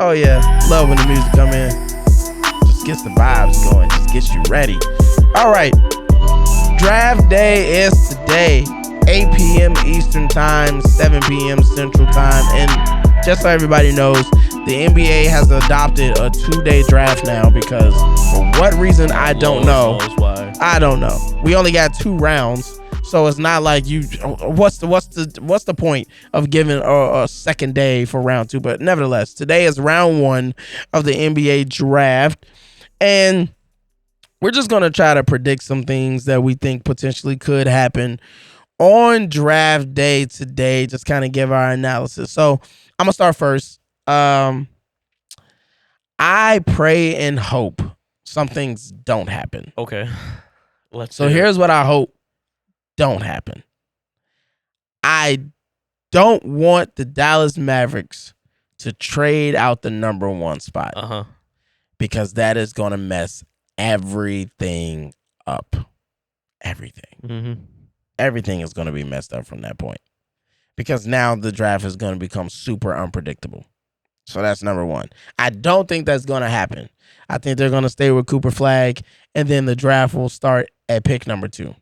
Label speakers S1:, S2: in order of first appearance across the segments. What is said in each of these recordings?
S1: Oh yeah, love when the music come in. Just gets the vibes going. Just gets you ready. All right, draft day is today, 8 p.m. Eastern Time, 7 p.m. Central Time, and just so everybody knows, the NBA has adopted a 2-day draft now because for what reason I don't know. I don't know. We only got 2 rounds. So it's not like you. What's the point of giving a second day for round 2? But nevertheless, today is round 1 of the NBA draft, and we're just gonna try to predict some things that we think potentially could happen on draft day today. Just kind of give our analysis. So I'm gonna start first. I pray and hope some things don't happen.
S2: Okay,
S1: here's what I hope don't happen. I don't want the Dallas Mavericks to trade out the number 1 spot. Because that is going to mess everything up. Everything. Everything is going to be messed up from that point. Because now the draft is going to become super unpredictable. So that's number 1. I don't think that's going to happen. I think they're going to stay with Cooper Flag, and then the draft will start at pick number 2.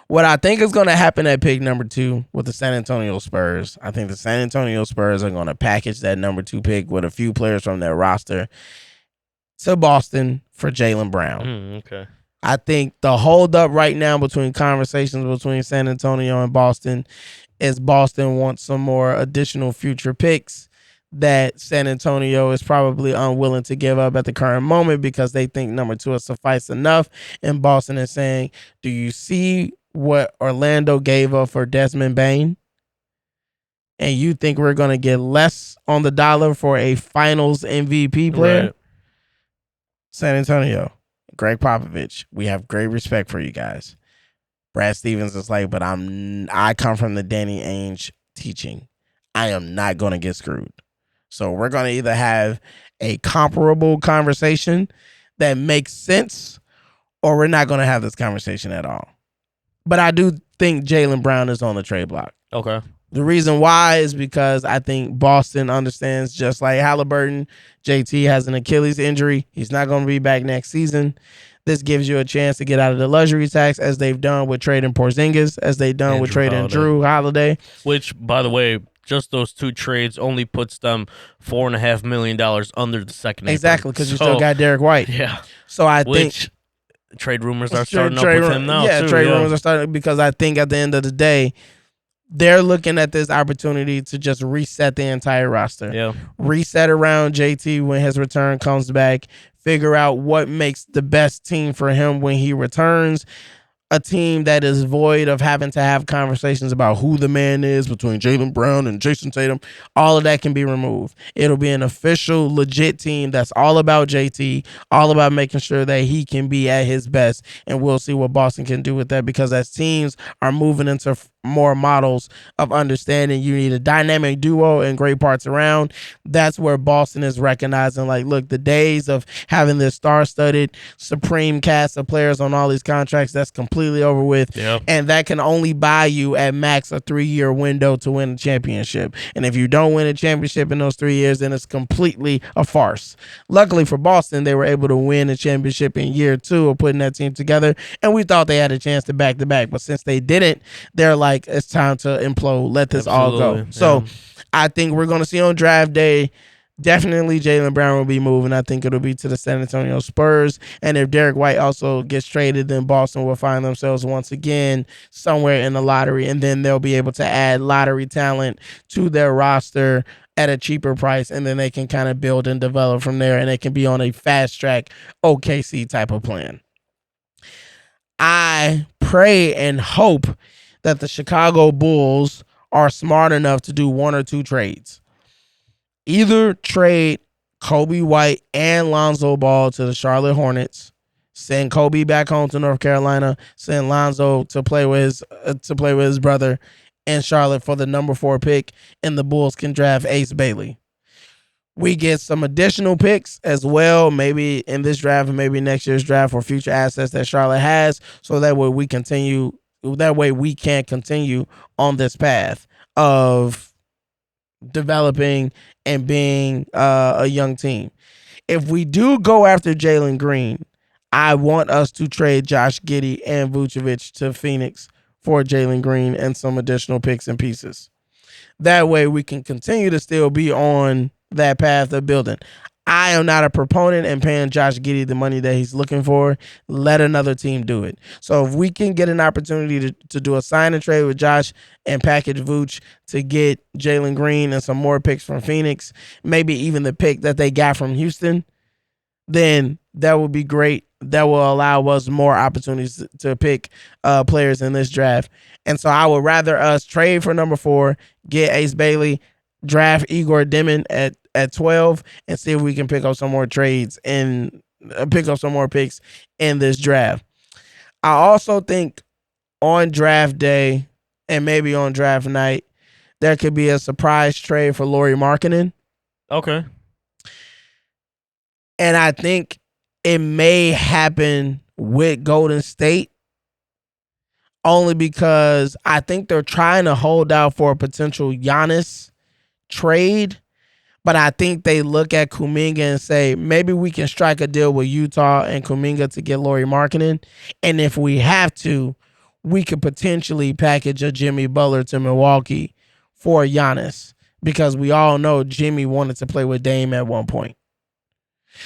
S1: What I think is going to happen at pick number 2 with the San Antonio Spurs, I think the San Antonio Spurs are going to package that number 2 pick with a few players from their roster to Boston for Jaylen Brown.
S2: Okay.
S1: I think the holdup right now between conversations between San Antonio and Boston is Boston wants some more additional future picks that San Antonio is probably unwilling to give up at the current moment because they think number 2 is suffice enough. And Boston is saying, do you see what Orlando gave up for Desmond Bane? And you think we're going to get less on the dollar for a finals MVP player?
S2: Right.
S1: San Antonio, Greg Popovich, we have great respect for you guys. Brad Stevens is like, but I come from the Danny Ainge teaching. I am not going to get screwed. So we're going to either have a comparable conversation that makes sense, or we're not going to have this conversation at all. But I do think Jaylen Brown is on the trade block.
S2: Okay.
S1: The reason why is because I think Boston understands, just like Halliburton, JT has an Achilles injury. He's not going to be back next season. This gives you a chance to get out of the luxury tax, as they've done with trading Porzingis, as they've done with trading Drew Holiday.
S2: Which, by the way, just those 2 trades only puts them $4.5 million under the second.
S1: Exactly, because you still got Derek White.
S2: Yeah.
S1: So I think
S2: trade rumors are starting up with him now.
S1: Yeah,
S2: too,
S1: trade rumors are starting because I think at the end of the day, they're looking at this opportunity to just reset the entire roster.
S2: Yeah.
S1: Reset around JT when his return comes back. Figure out what makes the best team for him when he returns. A team that is void of having to have conversations about who the man is between Jaylen Brown and Jason Tatum. All of that can be removed. It'll be an official, legit team that's all about JT, all about making sure that he can be at his best. And we'll see what Boston can do with that, because as teams are moving into more models of understanding you need a dynamic duo and great parts around, that's where Boston is recognizing, like, look, the days of having this star-studded supreme cast of players on all these contracts, that's completely over with.
S2: Yep.
S1: And that can only buy you at max a 3-year window to win a championship. And if you don't win a championship in those 3 years, then it's completely a farce. Luckily for Boston, they were able to win a championship in year 2 of putting that team together, and we thought they had a chance to back-to-back. But since they didn't, they're like, it's time to implode. Let this all go. So I think we're going to see on draft day, definitely Jaylen Brown will be moving. I think it'll be to the San Antonio Spurs. And if Derek White also gets traded, then Boston will find themselves once again somewhere in the lottery. And then they'll be able to add lottery talent to their roster at a cheaper price. And then they can kind of build and develop from there. And it can be on a fast track OKC type of plan. I pray and hope that the Chicago Bulls are smart enough to do 1 or 2 trades. Either trade Kobe White and Lonzo Ball to the Charlotte Hornets, send Kobe back home to North Carolina, send Lonzo to play with his brother in Charlotte for the number 4 pick, and the Bulls can draft Ace Bailey. We get some additional picks as well, maybe in this draft and maybe next year's draft, for future assets that Charlotte has, so that way we can continue on this path of developing and being a young team. If we do go after Jalen Green, I want us to trade Josh Giddey and Vucevic to Phoenix for Jalen Green and some additional picks and pieces. That way we can continue to still be on that path of building. I am not a proponent in paying Josh Giddey the money that he's looking for. Let another team do it. So if we can get an opportunity to do a sign and trade with Josh and package Vooch to get Jalen Green and some more picks from Phoenix, maybe even the pick that they got from Houston, then that would be great. That will allow us more opportunities to pick players in this draft. And so I would rather us trade for number 4, get Ace Bailey, draft Igor Dimon at 12, and see if we can pick up some more trades and pick up some more picks in this draft. I also think on draft day and maybe on draft night, there could be a surprise trade for Lauri Markkanen.
S2: Okay.
S1: And I think it may happen with Golden State only because I think they're trying to hold out for a potential Giannis trade. But I think they look at Kuminga and say, maybe we can strike a deal with Utah and Kuminga to get Lauri Markkanen. And if we have to, we could potentially package a Jimmy Butler to Milwaukee for Giannis. Because we all know Jimmy wanted to play with Dame at one point.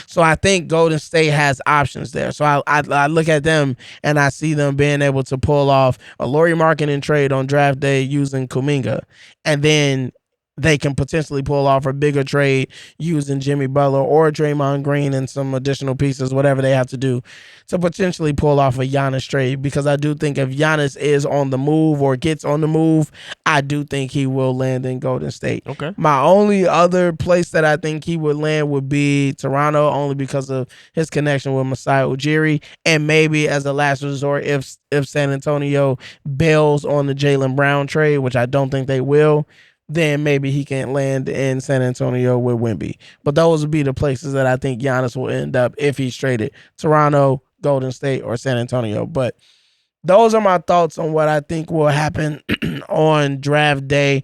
S1: So I think Golden State has options there. So I look at them and I see them being able to pull off a Lauri Markkanen trade on draft day using Kuminga. And then they can potentially pull off a bigger trade using Jimmy Butler or Draymond Green and some additional pieces, whatever they have to do to potentially pull off a Giannis trade. Because I do think if Giannis is on the move or gets on the move, I do think he will land in Golden State.
S2: Okay.
S1: My only other place that I think he would land would be Toronto, only because of his connection with Masai Ujiri, and maybe as a last resort if San Antonio bails on the Jaylen Brown trade, which I don't think they will, then maybe he can land in San Antonio with Wemby. But those would be the places that I think Giannis will end up if he's traded. Toronto, Golden State, or San Antonio. But those are my thoughts on what I think will happen on draft day.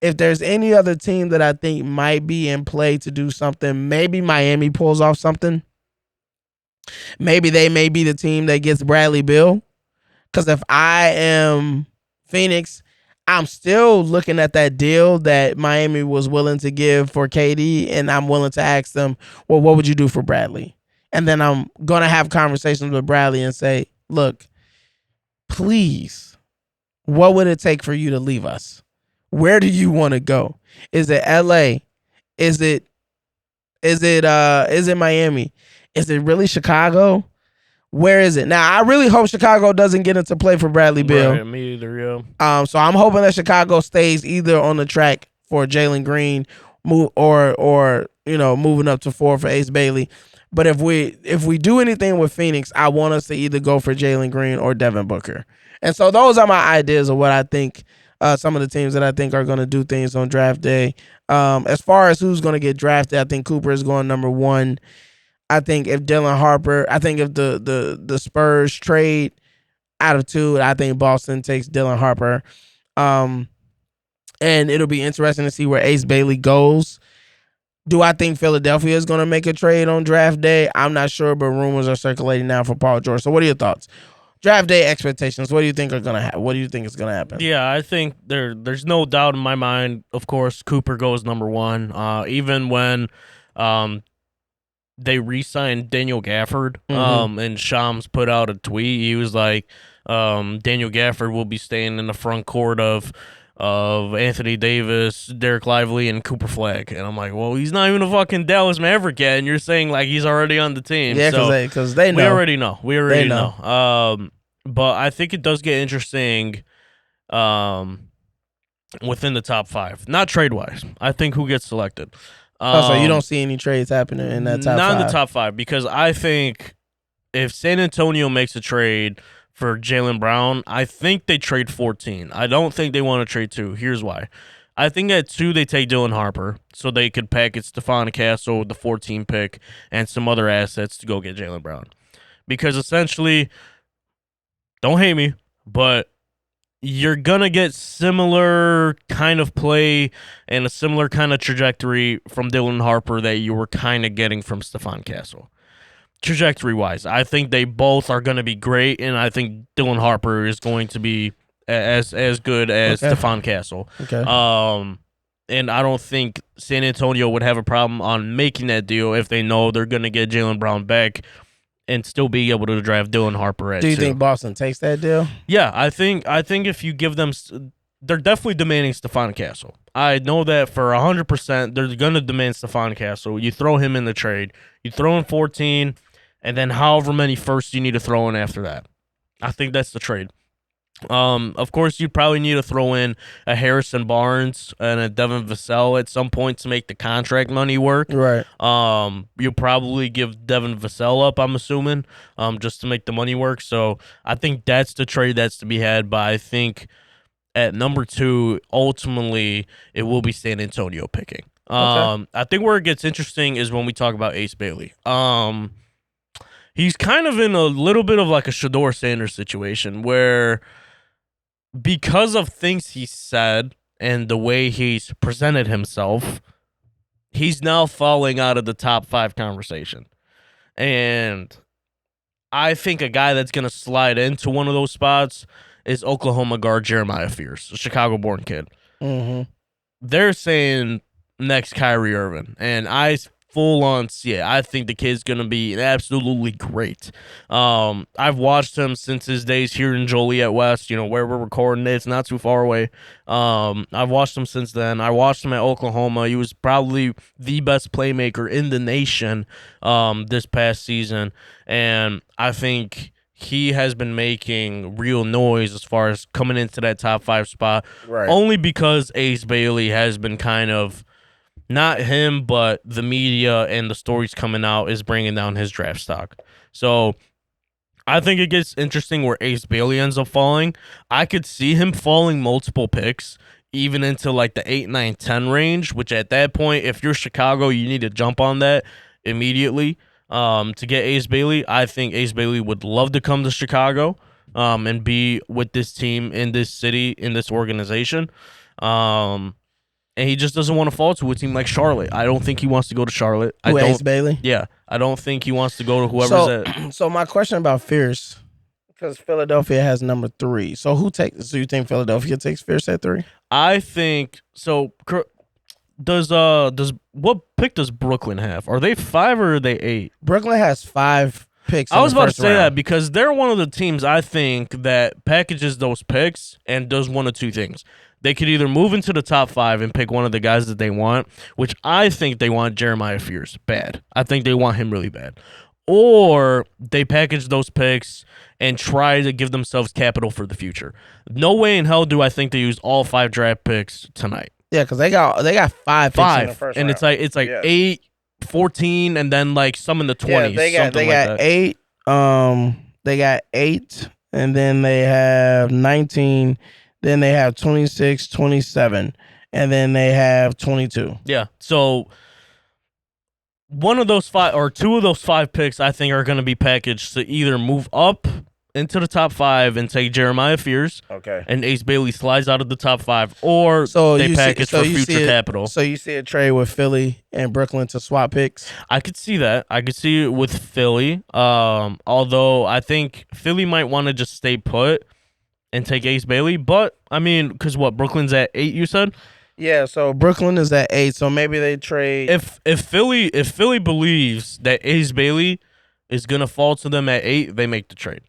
S1: If there's any other team that I think might be in play to do something, maybe Miami pulls off something. Maybe they may be the team that gets Bradley Beal. Because if I am Phoenix, I'm still looking at that deal that Miami was willing to give for KD, and I'm willing to ask them, well, what would you do for Bradley? And then I'm going to have conversations with Bradley and say, look, please, what would it take for you to leave us? Where do you want to go? Is it LA? Is it Miami? Is it really Chicago? Where is it? Now, I really hope Chicago doesn't get into play for Bradley Beal.
S2: Right, me either, yeah.
S1: So I'm hoping that Chicago stays either on the track for Jalen Green or moving up to 4 for Ace Bailey. But if we do anything with Phoenix, I want us to either go for Jalen Green or Devin Booker. And so those are my ideas of what I think some of the teams that I think are going to do things on draft day. As far as who's going to get drafted, I think Cooper is going number 1. I think if the Spurs trade out of 2, I think Boston takes Dylan Harper. And it'll be interesting to see where Ace Bailey goes. Do I think Philadelphia is going to make a trade on draft day? I'm not sure, but rumors are circulating now for Paul George. So what are your thoughts? Draft day expectations. What do you think are going to happen? What do you think is going to happen?
S2: Yeah, I think there's no doubt in my mind. Of course, Cooper goes number 1. Even when they re-signed Daniel Gafford, and Shams put out a tweet. He was like, Daniel Gafford will be staying in the front court of Anthony Davis, Derek Lively, and Cooper Flagg. And I'm like, well, he's not even a fucking Dallas Maverick yet, and you're saying like he's already on the team.
S1: Yeah, because they know.
S2: We already know. But I think it does get interesting within the top 5. Not trade-wise. I think who gets selected.
S1: So you don't see any trades happening in that top 5?
S2: Not in the top 5, because I think if San Antonio makes a trade for Jaylen Brown, I think they trade 14. I don't think they want to trade 2. Here's why. I think at 2 they take Dylan Harper so they could package Stephon Castle with the 14 pick and some other assets to go get Jaylen Brown. Because essentially, don't hate me, but you're gonna get similar kind of play and a similar kind of trajectory from Dylan Harper that you were kind of getting from Stephon Castle. Trajectory wise, I think they both are going to be great, and I think Dylan Harper is going to be as good as Stephon Castle.
S1: Okay.
S2: And I don't think San Antonio would have a problem on making that deal if they know they're going to get Jaylen Brown back and still be able to draft Dylan Harper at 2.
S1: Do you think Boston takes that deal?
S2: Yeah, I think if you give them, they're definitely demanding Stephon Castle. I know that for 100%, they're going to demand Stephon Castle. You throw him in the trade. You throw in 14, and then however many firsts you need to throw in after that. I think that's the trade. Of course, you probably need to throw in a Harrison Barnes and a Devin Vassell at some point to make the contract money work.
S1: Right.
S2: You'll probably give Devin Vassell up, I'm assuming, just to make the money work. So I think that's the trade that's to be had. But I think at number 2, ultimately, it will be San Antonio picking.
S1: Okay.
S2: I think where it gets interesting is when we talk about Ace Bailey. He's kind of in a little bit of like a Shedeur Sanders situation where because of things he said and the way he's presented himself, he's now falling out of the top 5 conversation. And I think a guy that's going to slide into one of those spots is Oklahoma guard Jeremiah Fears, a Chicago-born kid.
S1: Mm-hmm.
S2: They're saying next Kyrie Irving, and I full on see it. I think the kid's going to be absolutely great. I've watched him since his days here in Joliet West, where we're recording it. It's not too far away. I've watched him since then. I watched him at Oklahoma. He was probably the best playmaker in the nation this past season, and I think he has been making real noise as far as coming into that top 5 spot,
S1: right,
S2: only because Ace Bailey has been kind of, not him, but the media and the stories coming out is bringing down his draft stock. So I think it gets interesting where Ace Bailey ends up falling. I could see him falling multiple picks, even into like the 8, 9, 10 range, which at that point, if you're Chicago, you need to jump on that immediately to get Ace Bailey. I think Ace Bailey would love to come to Chicago and be with this team in this city, in this organization. And he just doesn't want to fall to a team like Charlotte. I don't think he wants to go to Charlotte.
S1: Ace Bailey?
S2: Yeah. I don't think he wants to go to whoever's at.
S1: So my question about Fierce, because Philadelphia has number 3. So so you think Philadelphia takes Fierce at 3?
S2: I think so. What pick does Brooklyn have? Are they 5 or are they 8?
S1: Brooklyn has 5 picks.
S2: I was about to say
S1: round.
S2: that because they're one of the teams I think that packages those picks and does one of 2 things. They could either move into the top 5 and pick one of the guys that they want, which I think they want Jeremiah Fears bad. I think they want him really bad. Or they package those picks and try to give themselves capital for the future. No way in hell do I think they use all 5 draft picks tonight.
S1: Yeah, because they got 5 picks in the first
S2: and
S1: round.
S2: It's like 8, 14, and then like some in the 20s.
S1: Yeah, they got 8. They got 8, and then they have 19. Then they have 26, 27, and then they have 22.
S2: Yeah. So one of those 5 or 2 of those 5 picks I think are going to be packaged to either move up into the top 5 and take Jeremiah Fears.
S1: Okay.
S2: And Ace Bailey slides out of the top 5, or they package for future capital.
S1: So you see a trade with Philly and Brooklyn to swap picks?
S2: I could see that. I could see it with Philly. Although I think Philly might want to just stay put and take Ace Bailey, but I mean, because Brooklyn's at 8, you said?
S1: Yeah, so Brooklyn is at 8, so maybe they trade.
S2: If Philly believes that Ace Bailey is gonna fall to them at 8, they make the trade.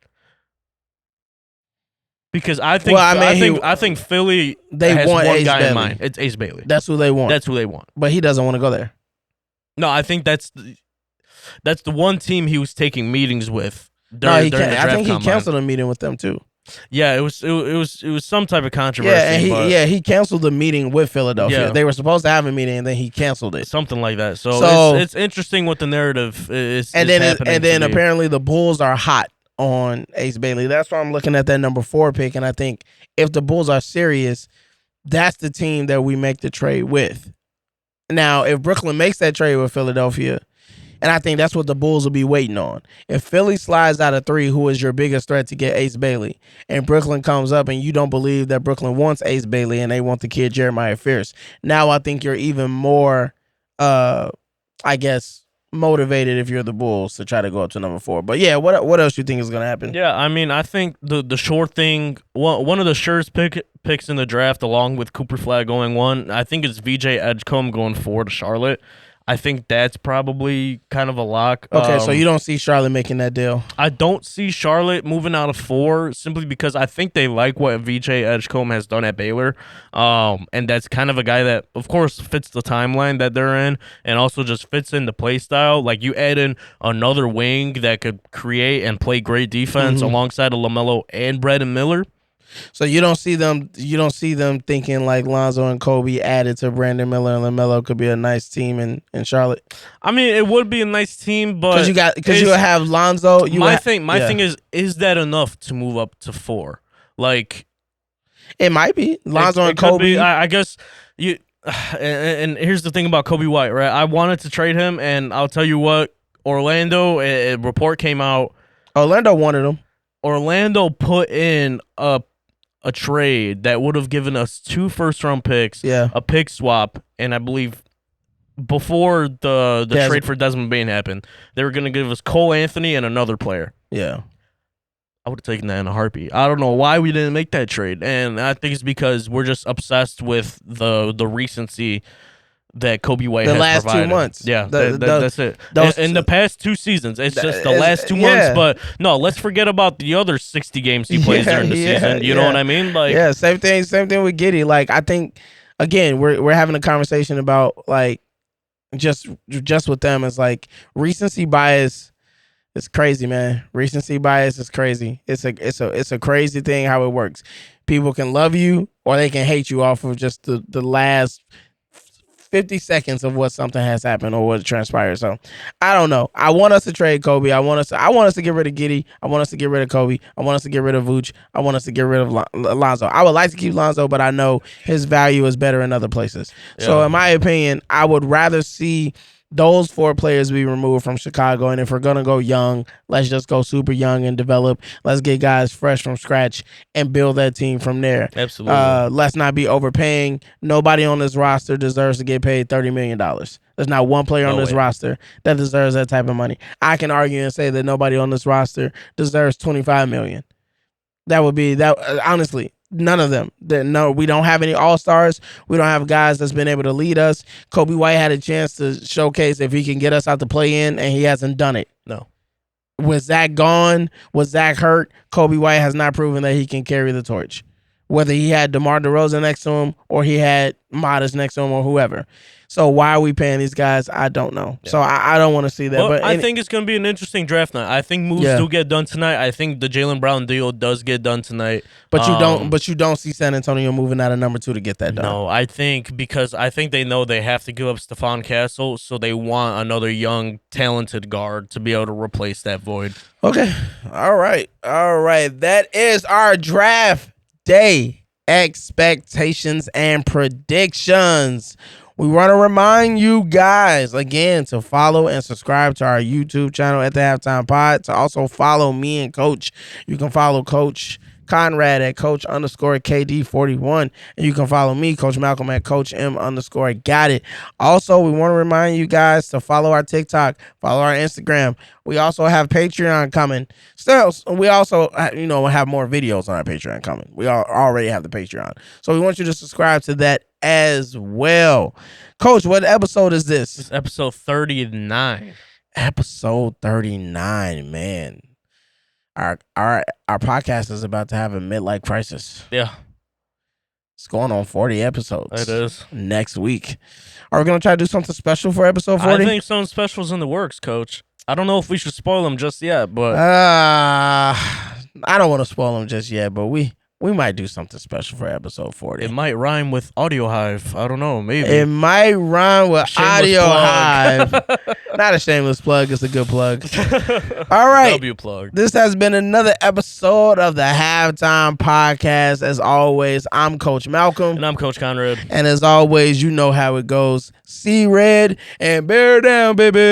S2: Because I think I think Philly has
S1: want
S2: one
S1: Ace
S2: guy
S1: Bailey.
S2: in mind. It's Ace Bailey.
S1: That's who they want.
S2: That's who they want.
S1: But he doesn't want to go there.
S2: No, I think that's the one team he was taking meetings with. During the draft
S1: I think he
S2: combine.
S1: canceled a meeting with them too.
S2: Yeah, it was some type of controversy.
S1: Yeah, and he canceled the meeting with Philadelphia.
S2: Yeah.
S1: They were supposed to have a meeting, and then he canceled it.
S2: Something like that. So it's interesting what the narrative is.
S1: And then apparently the Bulls are hot on Ace Bailey. That's why I'm looking at that number 4 pick, and I think if the Bulls are serious, that's the team that we make the trade with. Now, if Brooklyn makes that trade with Philadelphia, And I think that's what the Bulls will be waiting on. If Philly slides out of 3, who is your biggest threat to get Ace Bailey, and Brooklyn comes up and you don't believe that Brooklyn wants Ace Bailey and they want the kid Jeremiah Fierce, now I think you're even more, I guess, motivated if you're the Bulls to try to go up to number 4. But yeah, what else you think is gonna happen?
S2: Yeah, I mean, I think the sure thing, one of the surest picks in the draft, along with Cooper Flag going 1, I think it's VJ Edgecombe going 4 to Charlotte. I think that's probably kind of a lock.
S1: Okay, so you don't see Charlotte making that deal?
S2: I don't see Charlotte moving out of 4 simply because I think they like what VJ Edgecombe has done at Baylor. And that's kind of a guy that, of course, fits the timeline that they're in and also just fits in the play style. Like, you add in another wing that could create and play great defense alongside of LaMelo and Brandon Miller.
S1: So you don't see them thinking like Lonzo and Kobe added to Brandon Miller and LaMelo could be a nice team in Charlotte.
S2: I mean, it would be a nice team, but
S1: because you have Lonzo.
S2: My thing is that enough to move up to 4? Like,
S1: it might be Lonzo and Kobe.
S2: I guess you. And here's the thing about Kobe White, right? I wanted to trade him, and I'll tell you what, Orlando. A report came out.
S1: Orlando wanted him.
S2: Orlando put in a trade that would have given us 2 first-round picks, a pick swap, and I believe before the trade for Desmond Bane happened, they were going to give us Cole Anthony and another player.
S1: Yeah.
S2: I would have taken that in a heartbeat. I don't know why we didn't make that trade, and I think it's because we're just obsessed with the recency that Kobe White has
S1: last
S2: provided.
S1: 2 months.
S2: Yeah, that's it. In the past 2 seasons, it's just the last 2 months. But no, let's forget about the other 60 games he plays during the season. You know what I mean? Like,
S1: same thing with Giddey. Like, I think again, we're having a conversation about like just with them. It's like recency bias. It's crazy, man. Recency bias is crazy. It's a crazy thing how it works. People can love you or they can hate you off of just the last 50 seconds of what something has happened or what transpired. So I don't know. I want us to trade Kobe. I want us to get rid of Giddey. I want us to get rid of Kobe. I want us to get rid of Vooch. I want us to get rid of Lonzo. I would like to keep Lonzo, but I know his value is better in other places. Yeah. So in my opinion, I would rather see those 4 players be removed from Chicago. And if we're going to go young, let's just go super young and develop. Let's get guys fresh from scratch and build that team from there.
S2: Absolutely.
S1: Let's not be overpaying. Nobody on this roster deserves to get paid $30 million. There's not one player on this roster that deserves that type of money. I can argue and say that nobody on this roster deserves $25 million. That would be that. Honestly, none of them. No, we don't have any all-stars. We don't have guys that's been able to lead us. Kobe White had a chance to showcase if he can get us out to play-in, and he hasn't done it.
S2: No.
S1: With Zach gone, with Zach hurt, Kobe White has not proven that he can carry the torch. Whether he had DeMar DeRozan next to him or he had Modest next to him or whoever. So why are we paying these guys? I don't know. Yeah. So I don't want to see that.
S2: Well, but I think it's going to be an interesting draft night. I think moves do get done tonight. I think the Jaylen Brown deal does get done tonight.
S1: But you don't see San Antonio moving out of number 2 to get that done.
S2: No, I think they know they have to give up Stephon Castle, so they want another young, talented guard to be able to replace that void.
S1: Okay. All right. That is our draft day expectations and predictions. We want to remind you guys again to follow and subscribe to our YouTube channel at the Halftime Pod. To also follow me and Coach. You can follow Coach Conrad at Coach_KD41. And you can follow me, Coach Malcolm, at Coach M_Got It. Also, we want to remind you guys to follow our TikTok, follow our Instagram. We also have Patreon coming. Still, we also, have more videos on our Patreon coming. We already have the Patreon. So we want you to subscribe to that as well. Coach, what episode is this?
S2: It's episode 39.
S1: Episode 39, man. Our podcast is about to have a midlife crisis.
S2: Yeah.
S1: It's going on 40 episodes.
S2: It is.
S1: Next week. Are we going to try to do something special for episode 40?
S2: I think something special's in the works, Coach. I don't know if we should spoil them just yet, but...
S1: I don't want to spoil them just yet, but we We might do something special for episode 40.
S2: It might rhyme with Audio Hive. I don't know. Maybe.
S1: It might rhyme with
S2: Shameless
S1: Audio
S2: plug.
S1: Hive. Not a shameless plug. It's a good plug. All right.
S2: W plug.
S1: This has been another episode of the Halftime Podcast. As always, I'm Coach Malcolm.
S2: And I'm Coach Conrad.
S1: And as always, you know how it goes. See red and bear down, baby.